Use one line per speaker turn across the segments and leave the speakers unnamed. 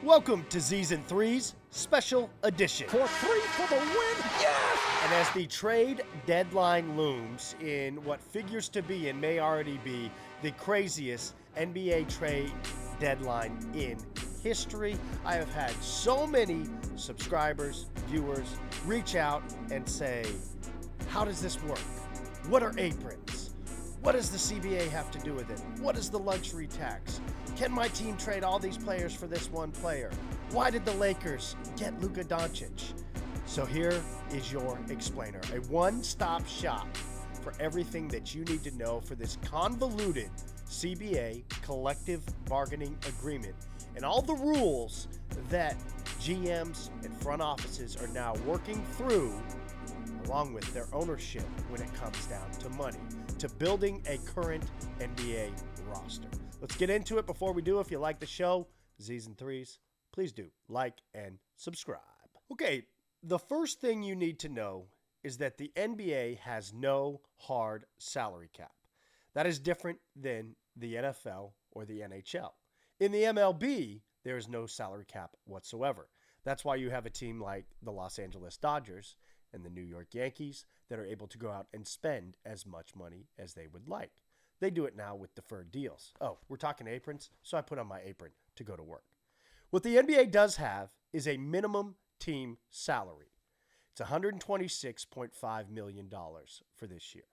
Welcome to Season 3's Special Edition.
For three for the win, yes!
And as the trade deadline looms in what figures to be and may already be the craziest NBA trade deadline in history, I have had so many subscribers, viewers reach out and say, how does this work? What are aprons? What does the CBA have to do with it? What is the luxury tax? Can my team trade all these players for this one player? Why did the Lakers get Luka Doncic? So here is your explainer, a one-stop shop for everything that you need to know for this convoluted CBA collective bargaining agreement and all the rules that GMs and front offices are now working through along with their ownership when it comes down to money, to building a current NBA roster. Let's get into it. Before we do, if you like the show, Season 3's, please do like and subscribe. Okay, the first thing you need to know is that the NBA has no hard salary cap. That is different than the NFL or the NHL. In the MLB, there is no salary cap whatsoever. That's why you have a team like the Los Angeles Dodgers and the New York Yankees that are able to go out and spend as much money as they would like. They do it now with deferred deals. Oh, we're talking aprons, so I put on my apron to go to work. What the NBA does have is a minimum team salary. It's $126.5 million for this year.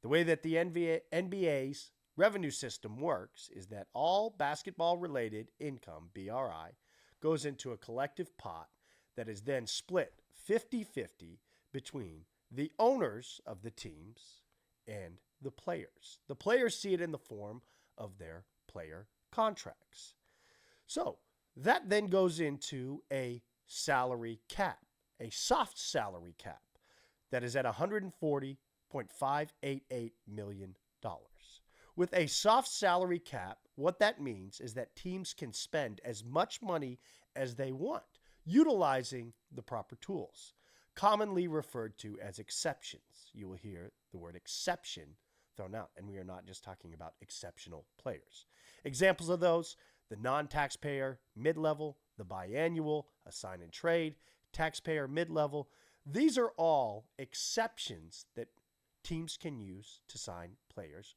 The way that the NBA's revenue system works is that all basketball-related income, BRI, goes into a collective pot that is then split 50-50 between the owners of the teams and the players. The players see it in the form of their player contracts. So that then goes into a salary cap, a soft salary cap that is at $140.588 million. With a soft salary cap, what that means is that teams can spend as much money as they want, utilizing the proper tools, commonly referred to as exceptions. You will hear the word exception thrown out, and we are not just talking about exceptional players. Examples of those: the non-taxpayer mid-level, the biannual, a sign and trade, taxpayer mid-level. These are all exceptions that teams can use to sign players.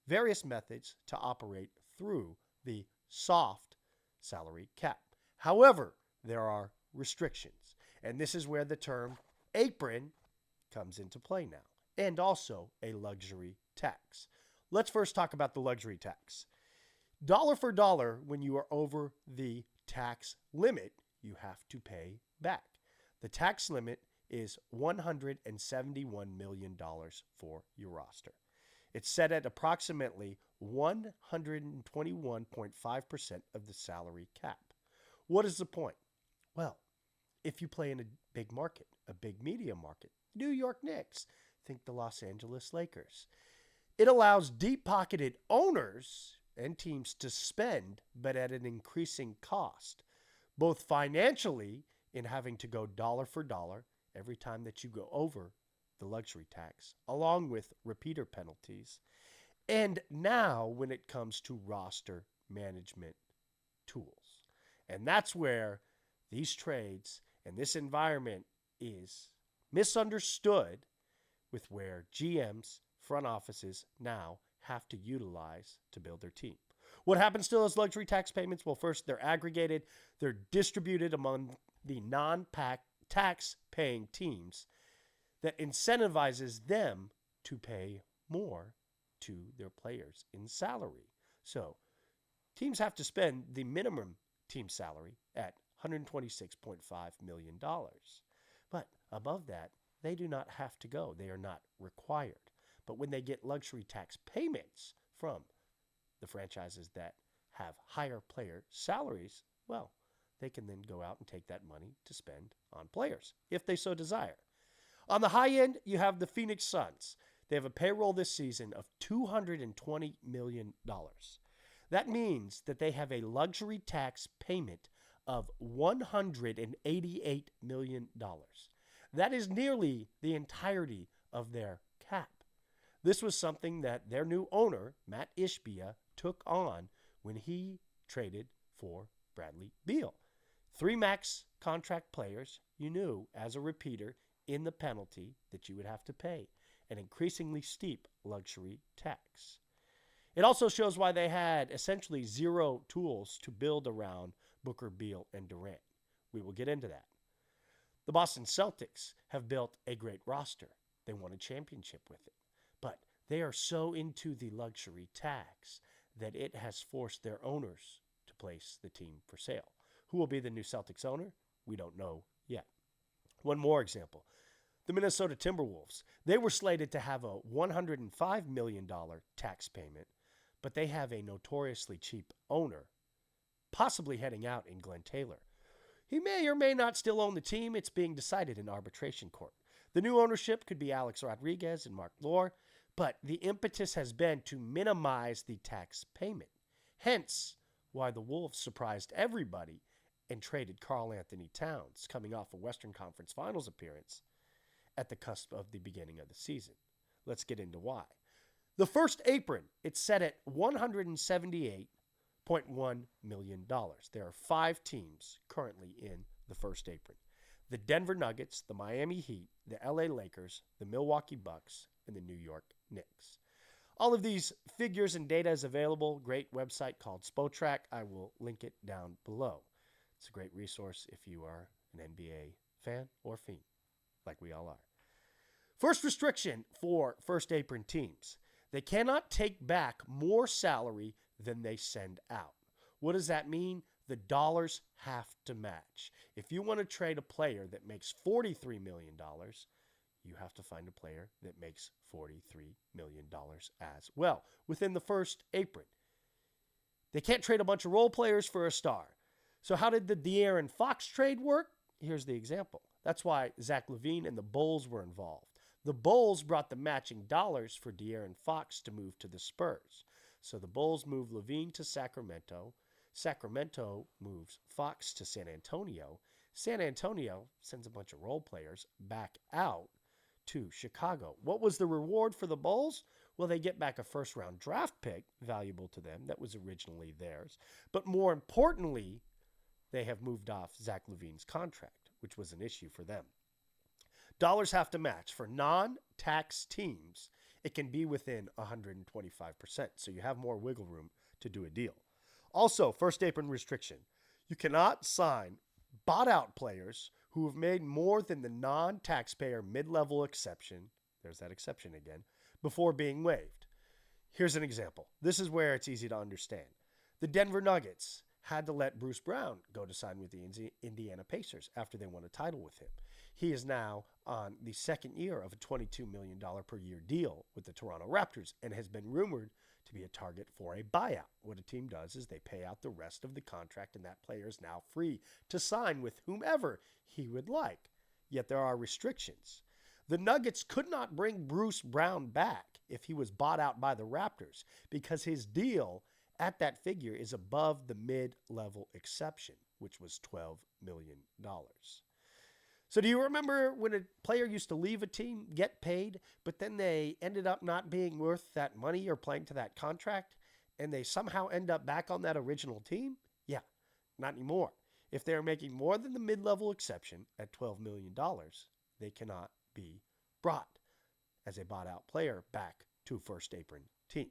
Various methods to operate through the soft salary cap. However, there are restrictions, and this is where the term apron comes into play now, and also a luxury tax. Let's first talk about the luxury tax. Dollar for dollar, when you are over the tax limit, you have to pay back. The tax limit is $171 million for your roster. It's set at approximately 121.5% of the salary cap. What is the point? Well, if you play in a big market, a big media market, New York Knicks, think the Los Angeles Lakers, it allows deep-pocketed owners and teams to spend, but at an increasing cost, both financially in having to go dollar for dollar every time that you go over the luxury tax, along with repeater penalties, and now when it comes to roster management tools. And that's where these trades and this environment is misunderstood, with where GMs, front offices now have to utilize to build their team. What happens to those luxury tax payments? Well, first, they're aggregated, they're distributed among the non-tax paying teams that incentivizes them to pay more to their players in salary. So teams have to spend the minimum team salary at $126.5 million. But above that, they do not have to go. They are not required. But when they get luxury tax payments from the franchises that have higher player salaries, well, they can then go out and take that money to spend on players, if they so desire. On the high end, you have the Phoenix Suns. They have a payroll this season of $220 million. That means that they have a luxury tax payment of $188 million. That is nearly the entirety of their cap. This was something that their new owner, Matt Ishbia, took on when he traded for Bradley Beal. 3 max contract players you knew as a repeater in the penalty that you would have to pay, an increasingly steep luxury tax. It also shows why they had essentially 0 tools to build around Booker, Beal, and Durant. We will get into that. The Boston Celtics have built a great roster. They won a championship with it. But they are so into the luxury tax that it has forced their owners to place the team for sale. Who will be the new Celtics owner? We don't know yet. One more example. The Minnesota Timberwolves. They were slated to have a $105 million tax payment, but they have a notoriously cheap owner, possibly heading out in Glenn Taylor. He may or may not still own the team. It's being decided in arbitration court. The new ownership could be Alex Rodriguez and Mark Lore, but the impetus has been to minimize the tax payment. Hence, why the Wolves surprised everybody and traded Karl Anthony Towns, coming off a Western Conference Finals appearance at the cusp of the beginning of the season. Let's get into why. The first apron, it's set at $178.1 million. There are 5 teams currently in the first apron. The Denver Nuggets, the Miami Heat, the LA Lakers, the Milwaukee Bucks, and the New York Knicks. All of these figures and data is available. Great website called Spotrac. I will link it down below. It's a great resource if you are an NBA fan or fiend, like we all are. First restriction for first apron teams. They cannot take back more salary than they send out. What does that mean? The dollars have to match. If you want to trade a player that makes $43 million, you have to find a player that makes $43 million as well within the first apron. They can't trade a bunch of role players for a star. So how did the De'Aaron Fox trade work? Here's the example. That's why Zach LaVine and the Bulls were involved. The Bulls brought the matching dollars for De'Aaron Fox to move to the Spurs. So the Bulls moved LaVine to Sacramento. Sacramento moves Fox to San Antonio. San Antonio sends a bunch of role players back out to Chicago. What was the reward for the Bulls? Well, they get back a first-round draft pick, valuable to them, that was originally theirs. But more importantly, they have moved off Zach LaVine's contract, which was an issue for them. Dollars have to match. For non-tax teams, it can be within 125%, so you have more wiggle room to do a deal. Also, first apron restriction. You cannot sign bought-out players who have made more than the non-taxpayer mid-level exception, there's that exception again, before being waived. Here's an example. This is where it's easy to understand. The Denver Nuggets had to let Bruce Brown go to sign with the Indiana Pacers after they won a title with him. He is now on the second year of a $22 million per year deal with the Toronto Raptors and has been rumored to be a target for a buyout. What a team does is they pay out the rest of the contract, and that player is now free to sign with whomever he would like. Yet there are restrictions. The Nuggets could not bring Bruce Brown back if he was bought out by the Raptors because his deal at that figure is above the mid-level exception, which was $12 million. So do you remember when a player used to leave a team, get paid, but then they ended up not being worth that money or playing to that contract, and they somehow end up back on that original team? Yeah, not anymore. If they're making more than the mid-level exception at $12 million, they cannot be brought as a bought-out player back to a first apron team.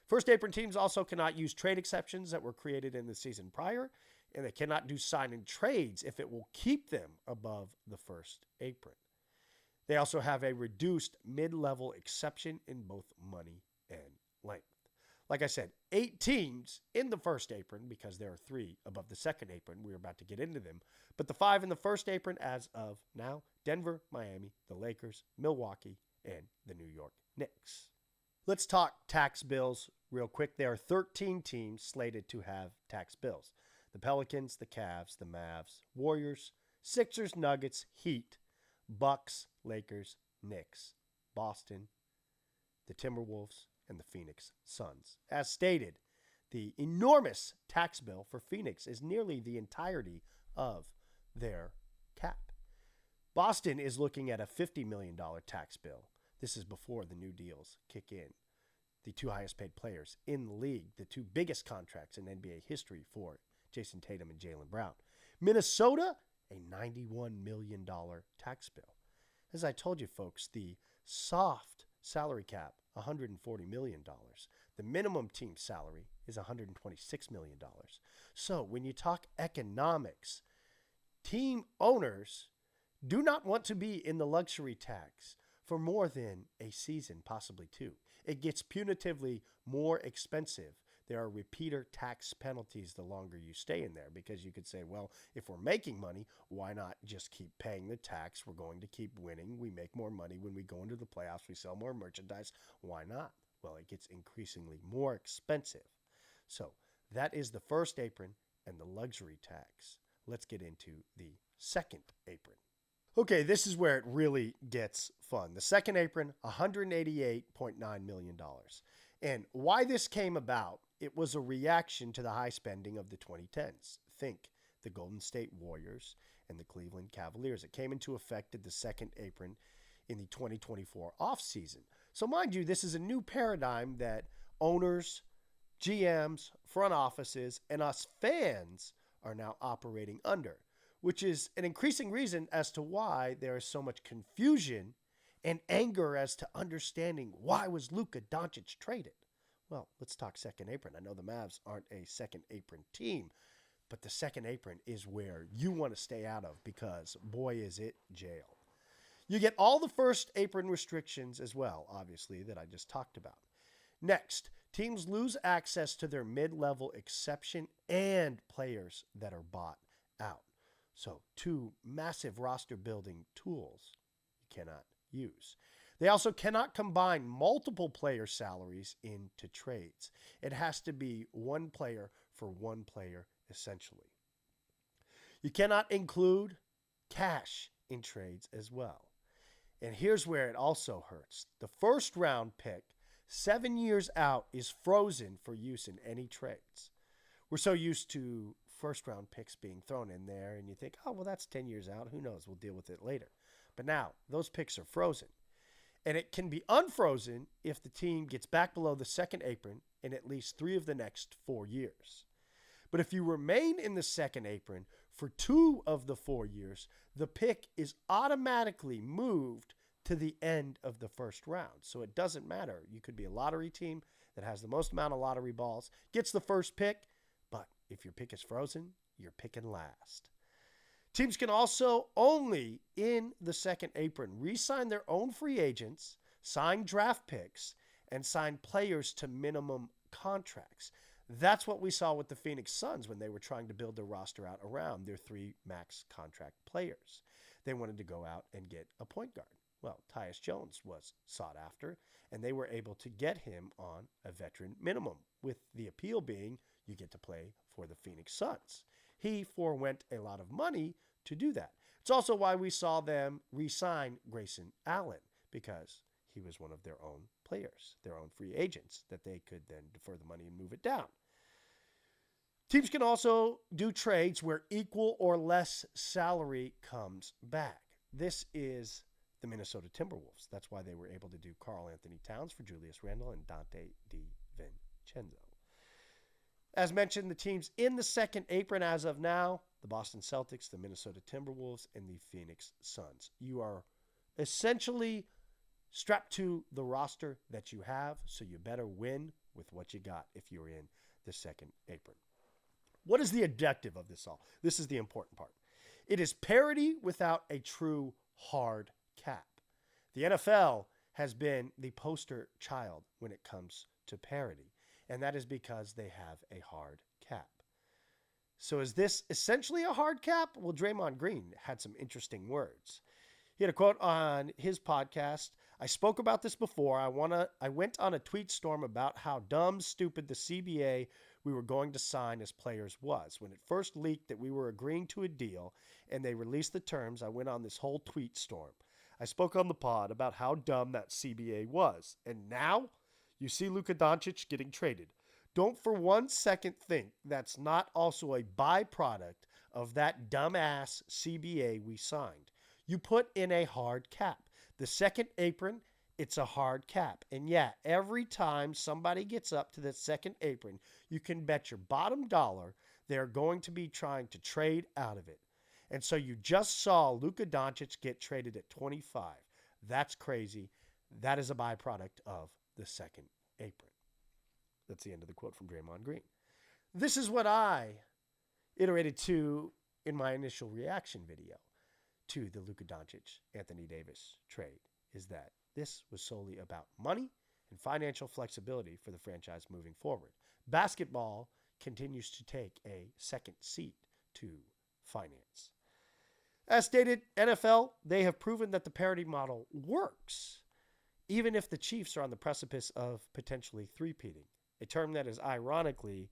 First apron teams also cannot use trade exceptions that were created in the season prior, and they cannot do sign-in trades if it will keep them above the first apron. They also have a reduced mid-level exception in both money and length. Like I said, 8 teams in the first apron because there are 3 above the second apron. We're about to get into them. But the 5 in the first apron as of now, Denver, Miami, the Lakers, Milwaukee, and the New York Knicks. Let's talk tax bills real quick. There are 13 teams slated to have tax bills. The Pelicans, the Cavs, the Mavs, Warriors, Sixers, Nuggets, Heat, Bucks, Lakers, Knicks, Boston, the Timberwolves, and the Phoenix Suns. As stated, the enormous tax bill for Phoenix is nearly the entirety of their cap. Boston is looking at a $50 million tax bill. This is before the new deals kick in. The 2 highest paid players in the league, the 2 biggest contracts in NBA history for Jason Tatum and Jaylen Brown. Minnesota, a $91 million tax bill. As I told you, folks, the soft salary cap, $140 million. The minimum team salary is $126 million. So when you talk economics, team owners do not want to be in the luxury tax for more than a season, possibly two. It gets punitively more expensive. There are repeater tax penalties the longer you stay in there, because you could say, well, if we're making money, why not just keep paying the tax? We're going to keep winning. We make more money when we go into the playoffs. We sell more merchandise. Why not? Well, it gets increasingly more expensive. So that is the first apron and the luxury tax. Let's get into the second apron. Okay, this is where it really gets fun. The second apron, $188.9 million. And why this came about, it was a reaction to the high spending of the 2010s. Think the Golden State Warriors and the Cleveland Cavaliers. It came into effect at the second apron in the 2024 offseason. So mind you, this is a new paradigm that owners, GMs, front offices, and us fans are now operating under, which is an increasing reason as to why there is so much confusion and anger as to understanding why was Luka Doncic traded. Well, let's talk second apron. I know the Mavs aren't a second apron team, but the second apron is where you want to stay out of, because boy, is it jail. You get all the first apron restrictions as well, obviously, that I just talked about. Next, teams lose access to their mid-level exception and players that are bought out. So two massive roster building tools you cannot use. They also cannot combine multiple player salaries into trades. It has to be one player for one player, essentially. You cannot include cash in trades as well. And here's where it also hurts. The first round pick, 7 years out, is frozen for use in any trades. We're so used to first round picks being thrown in there, and you think, oh, well, that's 10 years out. Who knows? We'll deal with it later. But now those picks are frozen. And it can be unfrozen if the team gets back below the second apron in at least 3 of the next 4 years. But if you remain in the second apron for 2 of the 4 years, the pick is automatically moved to the end of the first round. So it doesn't matter. You could be a lottery team that has the most amount of lottery balls, gets the first pick, but if your pick is frozen, you're picking last. Teams can also only, in the second apron, re-sign their own free agents, sign draft picks, and sign players to minimum contracts. That's what we saw with the Phoenix Suns when they were trying to build their roster out around their 3 max contract players. They wanted to go out and get a point guard. Well, Tyus Jones was sought after, and they were able to get him on a veteran minimum, with the appeal being you get to play for the Phoenix Suns. He forewent a lot of money to do that. It's also why we saw them re-sign Grayson Allen, because he was one of their own players, their own free agents, that they could then defer the money and move it down. Teams can also do trades where equal or less salary comes back. This is the Minnesota Timberwolves. That's why they were able to do Karl Anthony Towns for Julius Randle and Dante DiVincenzo. As mentioned, the teams in the second apron as of now, the Boston Celtics, the Minnesota Timberwolves, and the Phoenix Suns. You are essentially strapped to the roster that you have, so you better win with what you got if you're in the second apron. What is the objective of this all? This is the important part. It is parity without a true hard cap. The NFL has been the poster child when it comes to parity, and that is because they have a hard cap. So is this essentially a hard cap? Well, Draymond Green had some interesting words. He had a quote on his podcast. I spoke about this before. I went on a tweet storm about how dumb, stupid the CBA we were going to sign as players was. When it first leaked that we were agreeing to a deal and they released the terms, I went on this whole tweet storm. I spoke on the pod about how dumb that CBA was. And now you see Luka Doncic getting traded. Don't for 1 second think that's not also a byproduct of that dumbass CBA we signed. You put in a hard cap. The second apron It's a hard cap. And yeah, every time somebody gets up to the second apron, you can bet your bottom dollar they're going to be trying to trade out of it. And so you just saw Luka Doncic get traded at 25. That's crazy. That is a byproduct of the second apron. That's the end of the quote from Draymond Green. This is what I iterated to in my initial reaction video to the Luka Doncic, Anthony Davis trade, is that this was solely about money and financial flexibility for the franchise moving forward. Basketball continues to take a second seat to finance. As stated, NFL, they have proven that the parity model works, even if the Chiefs are on the precipice of potentially three-peating, a term that is ironically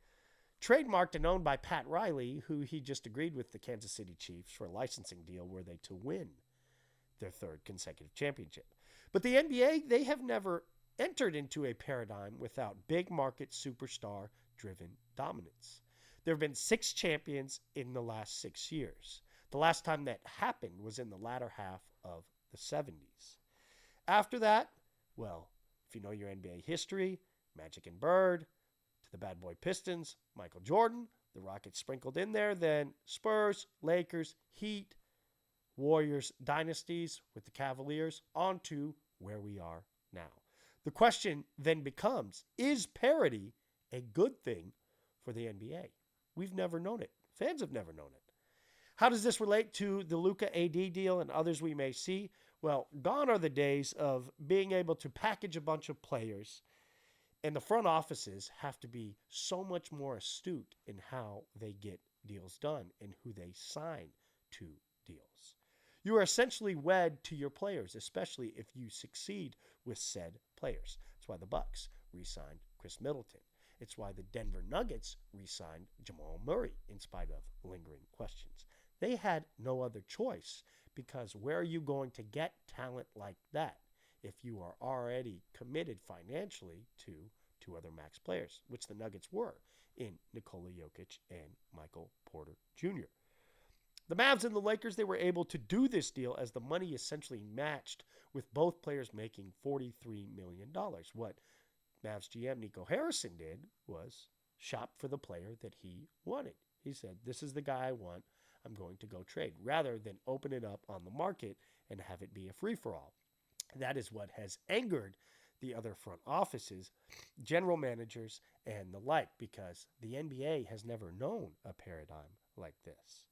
trademarked and owned by Pat Riley, who he just agreed with the Kansas City Chiefs for a licensing deal were they to win their third consecutive championship. But the NBA, they have never entered into a paradigm without big market superstar-driven dominance. There have been 6 champions in the last 6 years. The last time that happened was in the latter half of the 70s. After that, well, if you know your NBA history, Magic and Bird, to the bad boy Pistons, Michael Jordan, the Rockets sprinkled in there, then Spurs, Lakers, Heat, Warriors, dynasties with the Cavaliers, on to where we are now. The question then becomes, is parity a good thing for the NBA? We've never known it. Fans have never known it. How does this relate to the Luka AD deal and others we may see? Well, gone are the days of being able to package a bunch of players, and the front offices have to be so much more astute in how they get deals done and who they sign to deals. You are essentially wed to your players, especially if you succeed with said players. That's why the Bucks re-signed Chris Middleton. It's why the Denver Nuggets re-signed Jamal Murray in spite of lingering questions. They had no other choice, because where are you going to get talent like that if you are already committed financially to 2 other max players, which the Nuggets were in Nikola Jokic and Michael Porter Jr. The Mavs and the Lakers, they were able to do this deal as the money essentially matched, with both players making $43 million. What Mavs GM Nico Harrison did was shop for the player that he wanted. He said, this is the guy I want. I'm going to go trade, rather than open it up on the market and have it be a free-for-all. That is what has angered the other front offices, general managers, and the like, because the NBA has never known a paradigm like this.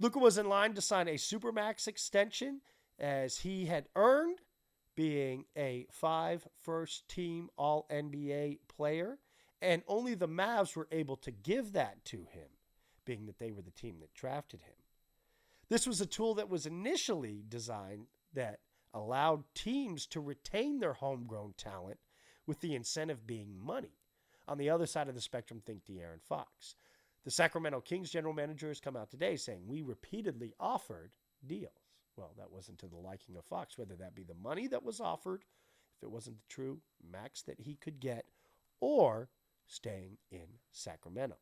Luka was in line to sign a Supermax extension, as he had earned being a 5 first-team All-NBA player, and only the Mavs were able to give that to him, being that they were the team that drafted him. This was a tool that was initially designed that allowed teams to retain their homegrown talent, with the incentive being money. On the other side of the spectrum, think De'Aaron Fox. The Sacramento Kings general manager has come out today saying, we repeatedly offered deals. Well, that wasn't to the liking of Fox, whether that be the money that was offered, if it wasn't the true max that he could get, or staying in Sacramento.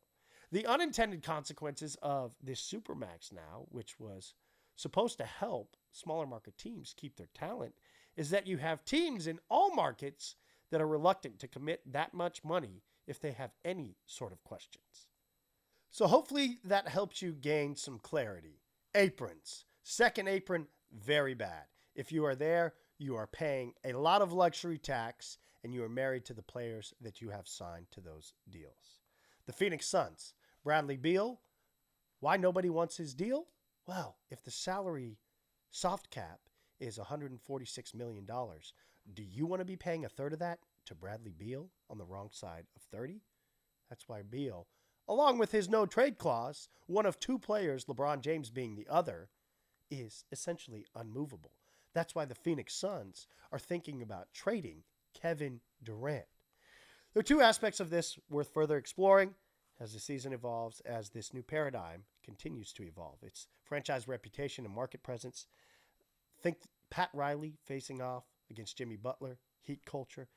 The unintended consequences of this Supermax now, which was supposed to help smaller market teams keep their talent, is that you have teams in all markets that are reluctant to commit that much money if they have any sort of questions. So hopefully that helps you gain some clarity. Aprons. Second apron, very bad. If you are there, you are paying a lot of luxury tax, and you are married to the players that you have signed to those deals. The Phoenix Suns. Bradley Beal. Why nobody wants his deal? Well, if the salary soft cap is $146 million, do you want to be paying a third of that to Bradley Beal on the wrong side of 30? That's why Beal, along with his no trade clause, one of 2 players, LeBron James being the other, is essentially unmovable. That's why the Phoenix Suns are thinking about trading Kevin Durant. There are 2 aspects of this worth further exploring as the season evolves, as this new paradigm continues to evolve. It's franchise reputation and market presence. Think Pat Riley facing off against Jimmy Butler, Heat culture.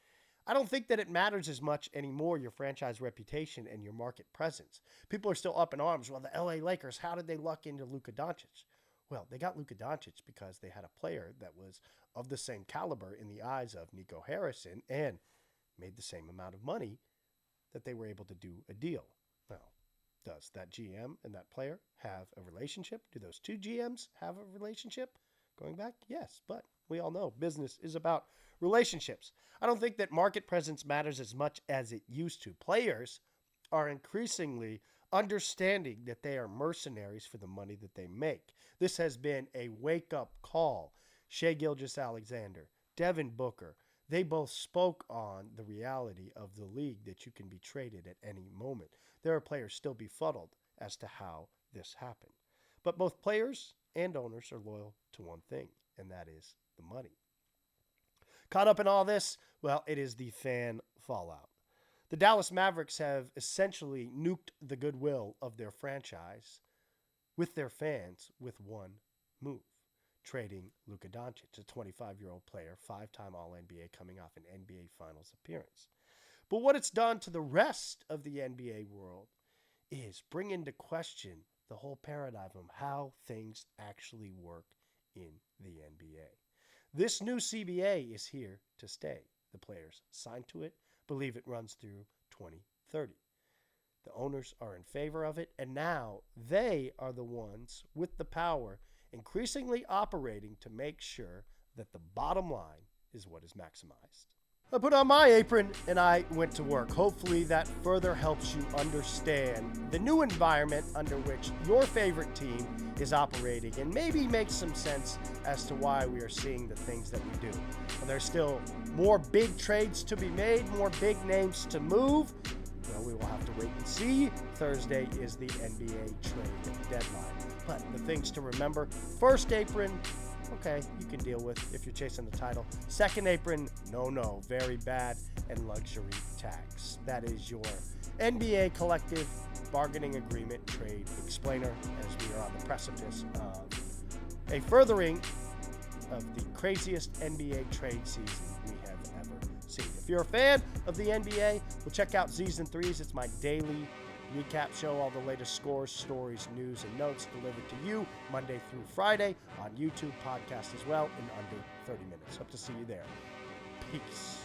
I don't think that it matters as much anymore, your franchise reputation and your market presence. People are still up in arms. Well, the LA Lakers, how did they luck into Luka Doncic? Well, they got Luka Doncic because they had a player that was of the same caliber in the eyes of Nico Harrison and made the same amount of money that they were able to do a deal. Now, does that GM and that player have a relationship? Do those two GMs have a relationship? Going back, yes, but we all know business is about relationships. I don't think that market presence matters as much as it used to. Players are increasingly understanding that they are mercenaries for the money that they make. This has been a wake-up call. Shai Gilgeous-Alexander, Devin Booker, they both spoke on the reality of the league that you can be traded at any moment. There are players still befuddled as to how this happened. But both players and owners are loyal to one thing, and that is the money. Caught up in all this? Well, it is the fan fallout. The Dallas Mavericks have essentially nuked the goodwill of their franchise with their fans with one move, trading Luka Doncic, a 25-year-old player, 5-time All-NBA coming off an NBA Finals appearance. But what it's done to the rest of the NBA world is bring into question the whole paradigm of how things actually work in the NBA. This new CBA is here to stay. The players signed to it, believe it runs through 2030. The owners are in favor of it, and now they are the ones with the power increasingly operating to make sure that the bottom line is what is maximized. I put on my apron and I went to work. Hopefully that further helps you understand the new environment under which your favorite team is operating and maybe makes some sense as to why we are seeing the things that we do. There's still more big trades to be made, more big names to move. Well, we will have to wait and see. Thursday is the NBA trade deadline. But the things to remember: first apron, okay, you can deal with if you're chasing the title. Second apron, no, very bad, and luxury tax. That is your NBA collective bargaining agreement trade explainer, as we are on the precipice of a furthering of the craziest NBA trade season we have ever seen. If you're a fan of the NBA, well, check out Z's and Threes. It's my daily recap show, all the latest scores, stories, news, and notes delivered to you Monday through Friday on YouTube, podcast as well, in under 30 minutes. Hope to see you there. Peace.